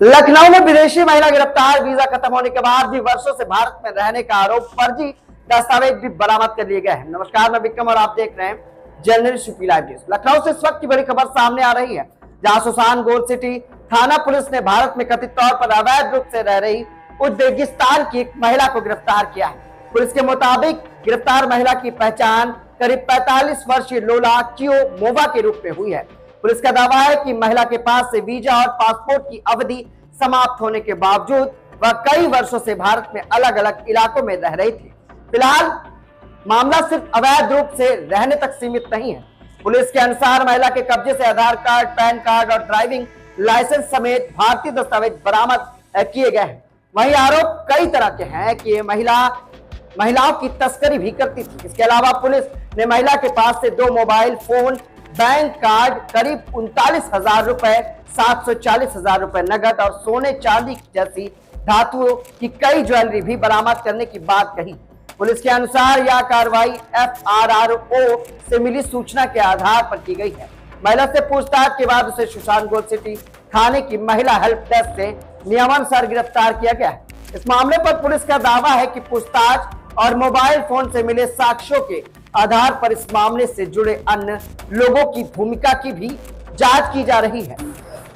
लखनऊ में विदेशी महिला गिरफ्तार। वीजा खत्म होने के बाद भी वर्षों से भारत में रहने का आरोप, फर्जी दस्तावेज भी बरामद कर लिए गए हैं। नमस्कार, मैं विक्रम और आप देख रहे हैं journalist UP live news. Lucknow से इस वक्त की बड़ी खबर सामने आ रही है, जहां सुशांत गोल्ड सिटी थाना पुलिस ने भारत में कथित तौर पर अवैध रूप से रह रही उज्बेकिस्तान की एक महिला को गिरफ्तार किया है। पुलिस के मुताबिक गिरफ्तार महिला की पहचान करीब 45 वर्षीय लोला कियोमोवा के रूप में हुई है। पुलिस का दावा है कि महिला के पास से वीजा और पासपोर्ट की अवधि समाप्त होने के बावजूद वह कई वर्षों से भारत में अलग अलग इलाकों में रह रही थी। फिलहाल मामला सिर्फ अवैध रूप से रहने तक सीमित नहीं है। पुलिस के अनुसार महिला के कब्जे से आधार कार्ड, पैन कार्ड और ड्राइविंग लाइसेंस समेत भारतीय दस्तावेज बरामद किए गए हैं। वहीं आरोप कई तरह के हैं कि ये महिलाओं की तस्करी भी करती थी। इसके अलावा पुलिस ने महिला के पास से 2 मोबाइल फोन, बैंक कार्ड, करीब 39,000 रुपए, 740,000 रुपए नगद और सोने चांदी जैसी धातुओं की कई ज्वेलरी भी बरामद करने की बात कही। पुलिस के अनुसार यह कार्रवाई FRRO से मिली सूचना के आधार पर की गई है। महिला से पूछताछ के बाद उसे सुशांत गोल्ड सिटी थाने की महिला हेल्प डेस्क से नियमानुसार गिरफ्तार किया गया है। इस मामले पर पुलिस का दावा है कि पूछताछ और मोबाइल फोन से मिले साक्ष्यों के आधार पर इस मामले से जुड़े अन्य लोगों की भूमिका की भी जांच की जा रही है।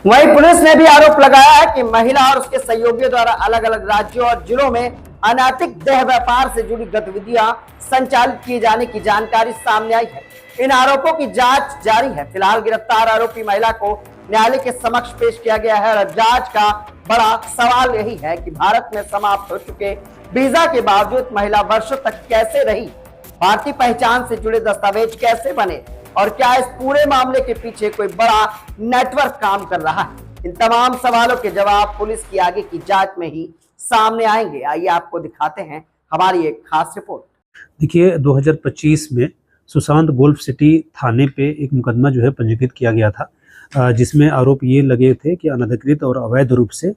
वहीं पुलिस ने भी आरोप लगाया है कि महिला और उसके सहयोगियों द्वारा अलग अलग राज्यों और जिलों में अनैतिक देह व्यापार से जुड़ी गतिविधियां संचालित किए जाने की जानकारी सामने आई है। इन आरोपों की जांच जारी है। फिलहाल गिरफ्तार आरोपी महिला को न्यायालय के समक्ष पेश किया गया है और जांच का बड़ा सवाल यही है कि भारत में समाप्त हो चुके वीजा के बावजूद महिला वर्षों तक कैसे रही, भारतीय पहचान से जुड़े दस्तावेज कैसे बने और क्या इस पूरे मामले के पीछे कोई बड़ा नेटवर्क काम कर रहा है। इन तमाम सवालों के जवाब पुलिस की आगे की जांच में ही सामने आएंगे। आइए आपको दिखाते हैं हमारी एक खास रिपोर्ट। देखिए, 2025 में सुशांत गोल्फ सिटी थाने पे एक मुकदमा जो है पंजीकृत किया गया था, जिसमें आरोप ये लगे थे कि अनधिकृत और अवैध रूप से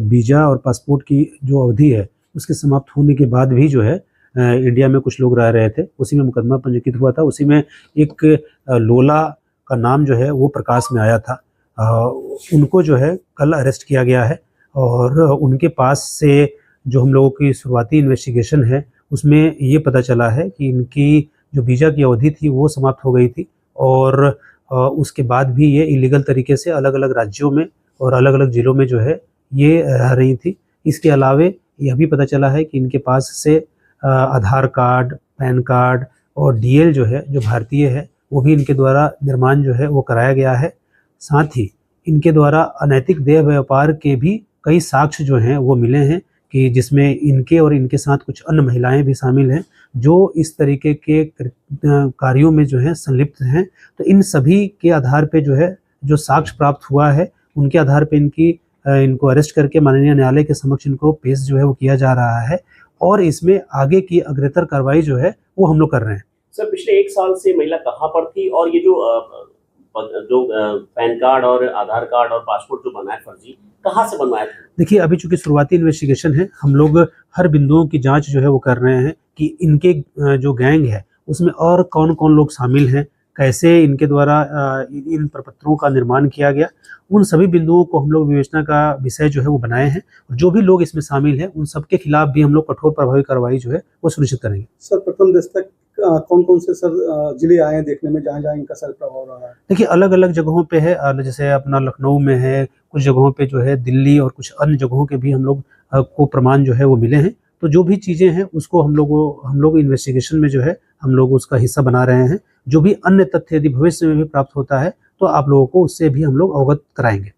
वीजा और पासपोर्ट की जो अवधि है उसके समाप्त होने के बाद भी जो है इंडिया में कुछ लोग रह रहे थे। उसी में मुकदमा पंजीकृत हुआ था। उसी में एक लोला का नाम जो है वो प्रकाश में आया था। उनको जो है कल अरेस्ट किया गया है और उनके पास से जो हम लोगों की शुरुआती इन्वेस्टिगेशन है उसमें ये पता चला है कि इनकी जो वीज़ा की अवधि थी वो समाप्त हो गई थी और उसके बाद भी ये इलीगल तरीके से अलग अलग राज्यों में और अलग अलग ज़िलों में जो है ये रह रही थी। इसके अलावे यह भी पता चला है कि इनके पास से आधार कार्ड, पैन कार्ड और DL जो है, जो भारतीय है, वो भी इनके द्वारा निर्माण जो है वो कराया गया है। साथ ही इनके द्वारा अनैतिक देह व्यापार के भी कई साक्ष्य जो हैं वो मिले हैं कि जिसमें इनके और इनके साथ कुछ अन्य महिलाएं भी शामिल हैं जो इस तरीके के कार्यों में जो है संलिप्त हैं। तो इन सभी के आधार पे जो है जो साक्ष्य प्राप्त हुआ है उनके आधार पे इनको अरेस्ट करके माननीय न्यायालय के समक्ष इनको पेश जो है वो किया जा रहा है और इसमें आगे की अग्रेतर कार्रवाई जो है वो हम लोग कर रहे हैं। सर, पिछले 1 साल से महिला कहाँ पर थी और ये जो पैन कार्ड और आधार कार्ड और पासपोर्ट जो बनाया फर्जी, कहाँ से बनवाया था? देखिए, अभी चूंकि शुरुआती इन्वेस्टिगेशन है, हम लोग हर बिंदुओं की जांच जो है वो कर रहे हैं कि इनके जो गैंग है उसमें और कौन कौन लोग शामिल हैं, कैसे इनके द्वारा इन प्रपत्रों का निर्माण किया गया। उन सभी बिंदुओं को हम लोग विवेचना का विषय जो है वो बनाए हैं और जो भी लोग इसमें शामिल हैं उन सबके खिलाफ भी हम लोग कठोर प्रभावी कार्रवाई जो है वो सुनिश्चित करेंगे। सर, प्रथम दस्तक कौन कौन से सर जिले आए हैं देखने में जहाँ जहाँ इनका सर प्रभाव रहा है? देखिए, अलग अलग जगहों पे है, जैसे अपना लखनऊ में है, कुछ जगहों पे जो है दिल्ली और कुछ अन्य जगहों के भी हम लोग को प्रमाण जो है वो मिले हैं। तो जो भी चीज़ें हैं उसको हम लोग इन्वेस्टिगेशन में जो है हम लोग उसका हिस्सा बना रहे हैं। जो भी अन्य तथ्य यदि भविष्य में भी प्राप्त होता है तो आप लोगों को उससे भी हम लोग अवगत कराएंगे।